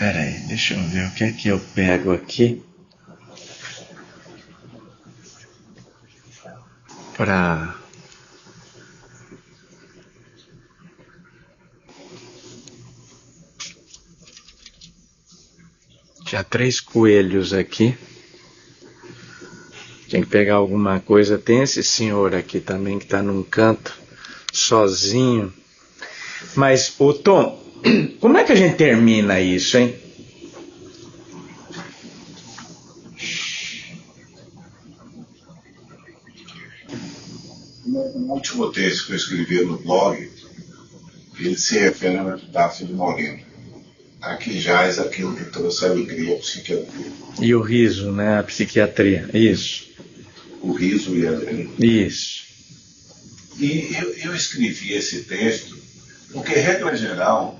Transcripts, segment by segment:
Pera aí, deixa eu ver o que é que eu pego aqui para... Tinha 3 coelhos aqui. Tem que pegar alguma coisa. Tem esse senhor aqui também que está num canto, sozinho. Mas, ô Tom, como é que a gente termina isso, hein? O último texto que eu escrevi no blog, ele se refere ao epitáfio de Moreno. Aqui jaz aquilo que trouxe alegria à psiquiatria. E o riso, né? A psiquiatria. Isso. O riso e a alegria. Isso. E eu escrevi esse texto porque, regra geral,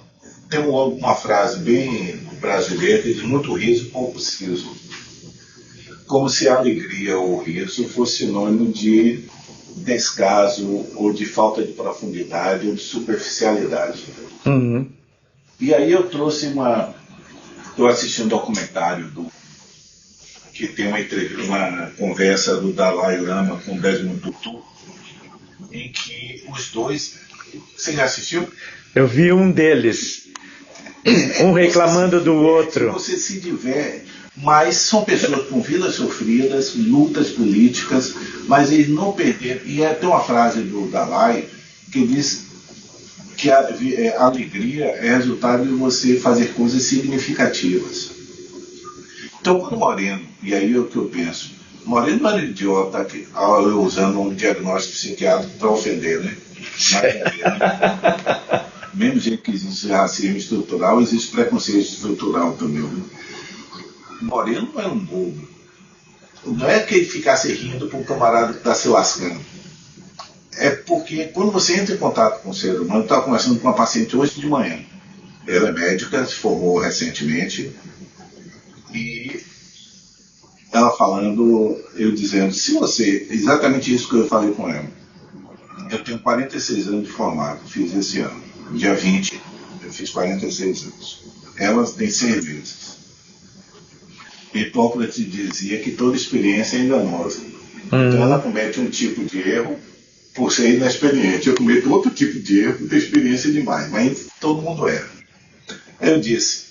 tem uma frase bem brasileira que diz muito riso e pouco siso. Como se a alegria ou o riso fosse sinônimo de descaso ou de falta de profundidade ou de superficialidade. Uhum. E aí eu trouxe Estou assistindo um documentário que tem uma conversa do Dalai Lama com Desmond Tutu, em que os dois... Você já assistiu? Eu vi um deles, um reclamando do outro. Você se diverte, mas são pessoas com vidas sofridas, lutas políticas, mas eles não perderam. E tem uma frase do Dalai que diz que a alegria é resultado de você fazer coisas significativas. Então, quando Moreno, e aí é o que eu penso, Moreno não era idiota usando um diagnóstico psiquiátrico para ofender, né? Mesmo jeito que existe racismo estrutural, existe preconceito estrutural também. Né? Moreno não é um bobo. Não é que ele ficasse rindo para um camarada que está se lascando. É porque quando você entra em contato com o ser humano, eu estava conversando com uma paciente hoje de manhã. Ela é médica, se formou recentemente, e ela falando, eu dizendo, se você, exatamente isso que eu falei com ela, eu tenho 46 anos de formado, fiz esse ano, dia 20, eu fiz 46 anos. Ela tem 6 meses. Hipócrates dizia que toda experiência é enganosa. Então ela comete um tipo de erro por ser inexperiente. Eu cometo outro tipo de erro por ter experiência demais, mas todo mundo erra. Eu disse,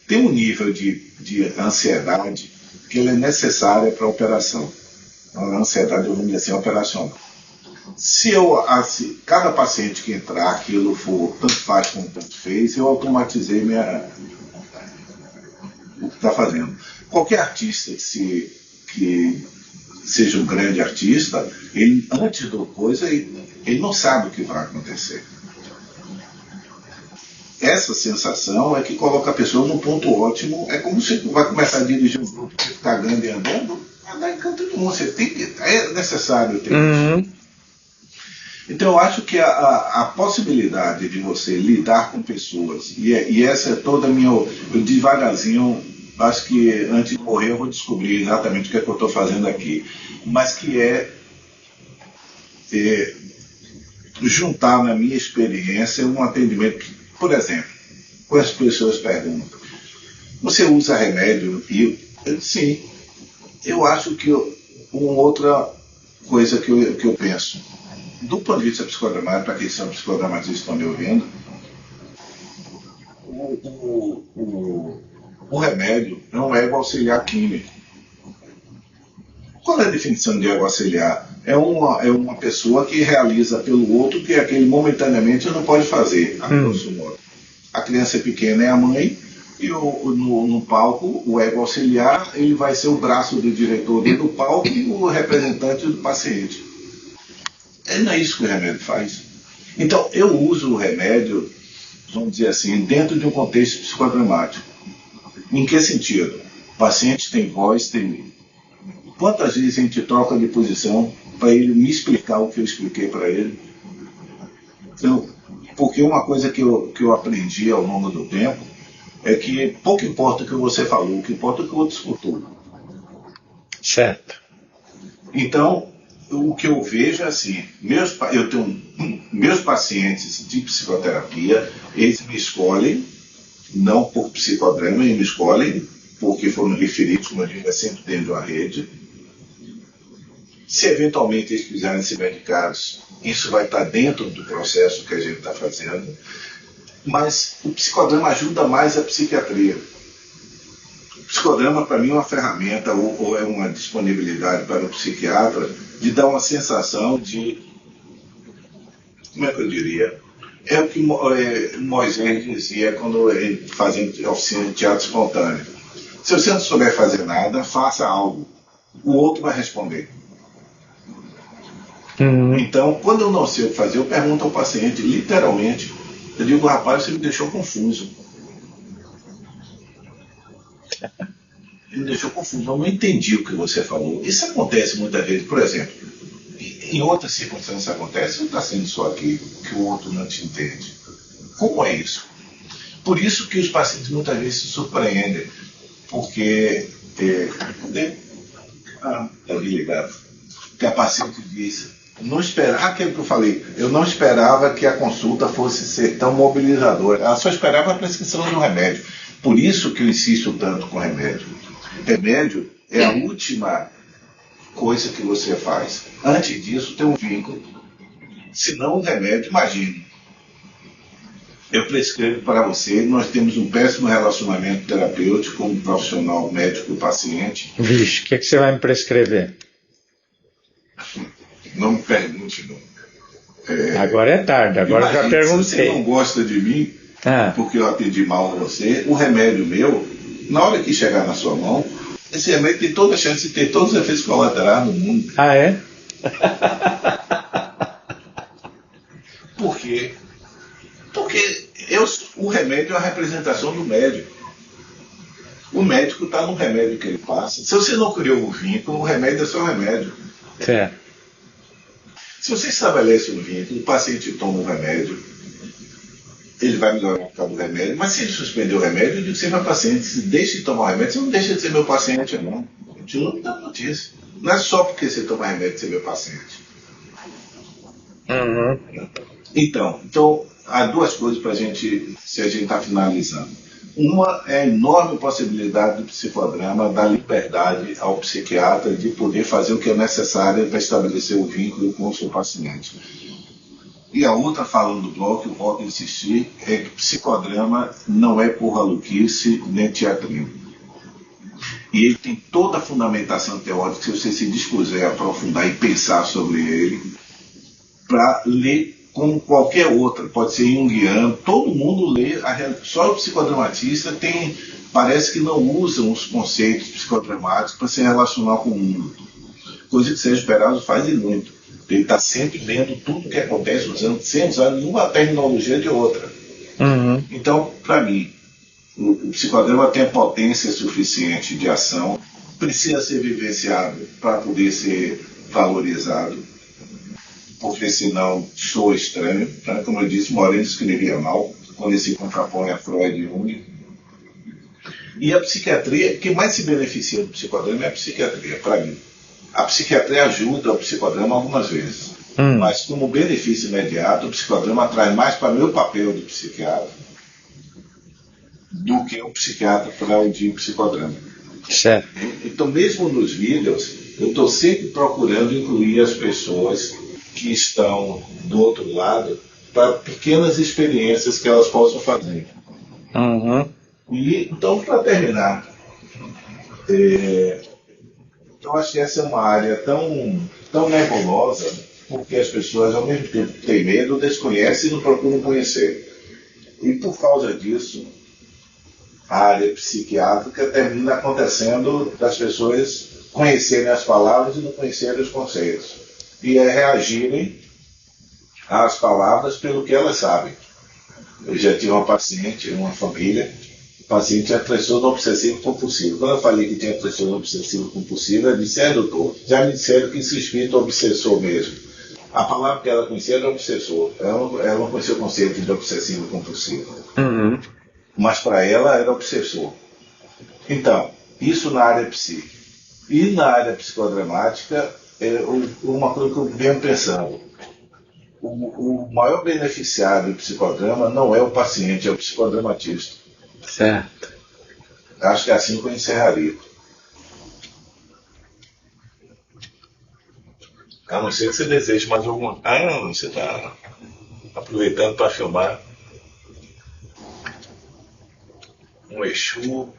tem um nível de ansiedade que ela é necessária para a operação. A ansiedade, vamos dizer assim, operacional. Se cada paciente que entrar, aquilo for tanto faz como tanto fez, eu automatizei o que está fazendo. Qualquer artista que seja um grande artista, ele, antes da coisa, ele não sabe o que vai acontecer. Essa sensação é que coloca a pessoa num ponto ótimo. É como se vai começar a dirigir um grupo que está cagando e andando, andar em canto de mundo. É necessário ter isso. Então eu acho que a possibilidade de você lidar com pessoas, e essa é toda a minha... Eu devagarzinho, acho que antes de morrer eu vou descobrir exatamente o que é que eu estou fazendo aqui, mas que juntar na minha experiência um atendimento que, por exemplo, quando as pessoas perguntam, você usa remédio? E sim, eu acho que uma outra coisa que eu penso, do ponto de vista psicodramático, para quem são psicodramatistas e estão me ouvindo, o remédio é um ego auxiliar químico. Qual é a definição de ego auxiliar? É uma pessoa que realiza pelo outro que aquele momentaneamente não pode fazer, a grosso modo. A criança pequena é a mãe, e no palco, o ego auxiliar, ele vai ser o braço do diretor dentro do palco e o representante do paciente. Não é isso que o remédio faz. Então, eu uso o remédio, vamos dizer assim, dentro de um contexto psicodramático. Em que sentido? O paciente tem voz, tem... Quantas vezes a gente troca de posição para ele me explicar o que eu expliquei para ele? Então, porque uma coisa que eu aprendi ao longo do tempo é que pouco importa o que você falou, o que importa é o que o outro escutou. Certo. Então, o que eu vejo é assim, meus pacientes de psicoterapia, eles me escolhem não por psicodrama, e me escolhem porque foram referidos, como eu digo, é sempre dentro de uma rede. Se eventualmente eles quiserem ser medicados, isso vai estar dentro do processo que a gente está fazendo. Mas o psicodrama ajuda mais a psiquiatria. O psicodrama, para mim, é uma ferramenta ou é uma disponibilidade para o psiquiatra de dar uma sensação de, como é que eu diria? É o que Moisés dizia quando ele fazia oficina de teatro espontâneo. Se você não souber fazer nada, faça algo. O outro vai responder. Então, quando eu não sei o que fazer, eu pergunto ao paciente, literalmente, eu digo, rapaz, você me deixou confuso. Ele me deixou confuso, eu não entendi o que você falou. Isso acontece muitas vezes, por exemplo, em outras circunstâncias acontece, não está sendo só aqui que o outro não te entende. Como é isso? Por isso que os pacientes muitas vezes se surpreendem, porque ligado. Que a paciente diz, não esperava, aquilo que eu falei, eu não esperava que a consulta fosse ser tão mobilizadora. Ela só esperava a prescrição de um remédio. Por isso que eu insisto tanto com remédio. Remédio é a última coisa que você faz. Antes disso, tem um vínculo. Se não, o remédio, imagine. Eu prescrevo para você, nós temos um péssimo relacionamento terapêutico com um profissional médico e paciente. Vixe, o que você vai me prescrever? Não me pergunte, não. Agora é tarde, agora já perguntei. Se você não gosta de mim, porque eu atendi mal a você, o remédio meu, na hora que chegar na sua mão, esse remédio tem toda a chance de ter todos os efeitos colaterais no mundo. Ah, é? Por quê? Porque o remédio é a representação do médico. O médico está no remédio que ele passa. Se você não criou o vínculo, o remédio é só remédio. Certo. Se você estabelece um vínculo, o paciente toma um remédio, ele vai melhorar por causa do remédio, mas se ele suspender o remédio, eu digo sempre ao paciente, se deixe de tomar o remédio, você não deixa de ser meu paciente, não. Eu continua me dando notícia. Não é só porque você toma remédio de ser meu paciente. Então, há duas coisas para a gente, se a gente está finalizando. Uma é a enorme possibilidade do psicodrama dar liberdade ao psiquiatra de poder fazer o que é necessário para estabelecer o vínculo com o seu paciente. E a outra, falando do bloco, eu volto a insistir, é que o psicodrama não é porra-luquice nem teatrinho. E ele tem toda a fundamentação teórica, se você se dispuser a aprofundar e pensar sobre ele, para ler como qualquer outra, pode ser junguiano, todo mundo lê, só o psicodramatista parece que não usam os conceitos psicodramáticos para se relacionar com o mundo. Coisa que Sérgio Perazzo faz e muito. Ele está sempre lendo tudo o que acontece, sem usar nenhuma terminologia de outra. Então, para mim, o psicodrama tem a potência suficiente de ação, precisa ser vivenciado para poder ser valorizado, porque senão soa estranho. Né? Como eu disse, Moreno escrevia mal, quando ele se contrapõe a Freud e Jung. E a psiquiatria, o que mais se beneficia do psicodrama é a psiquiatria, para mim. A psiquiatria ajuda o psicodrama algumas vezes, mas como benefício imediato, o psicodrama traz mais para o meu papel de psiquiatra do que o psiquiatra para o de psicodrama. Certo. Então, mesmo nos vídeos, eu estou sempre procurando incluir as pessoas que estão do outro lado para pequenas experiências que elas possam fazer. E, então, para terminar, eu acho que essa é uma área tão nebulosa, porque as pessoas ao mesmo tempo têm medo, desconhecem e não procuram conhecer. E por causa disso, a área psiquiátrica termina acontecendo das pessoas conhecerem as palavras e não conhecerem os conceitos. E reagirem às palavras pelo que elas sabem. Eu já tive uma paciente, uma família, o paciente tinha transtorno obsessivo compulsivo. Quando eu falei que tinha transtorno obsessivo compulsivo, ela disse, doutor, já me disseram que esse espírito é obsessor mesmo. A palavra que ela conhecia era obsessor. Ela não conhecia o conceito de obsessivo compulsivo. Mas para ela era obsessor. Então, isso na área psíquica. E na área psicodramática, uma coisa que eu venho pensando. O maior beneficiário do psicodrama não é o paciente, é o psicodramatista. Certo. Acho que é assim que eu encerraria. A não ser que você deseje mais alguma. Ah, não, você está aproveitando para filmar um Exu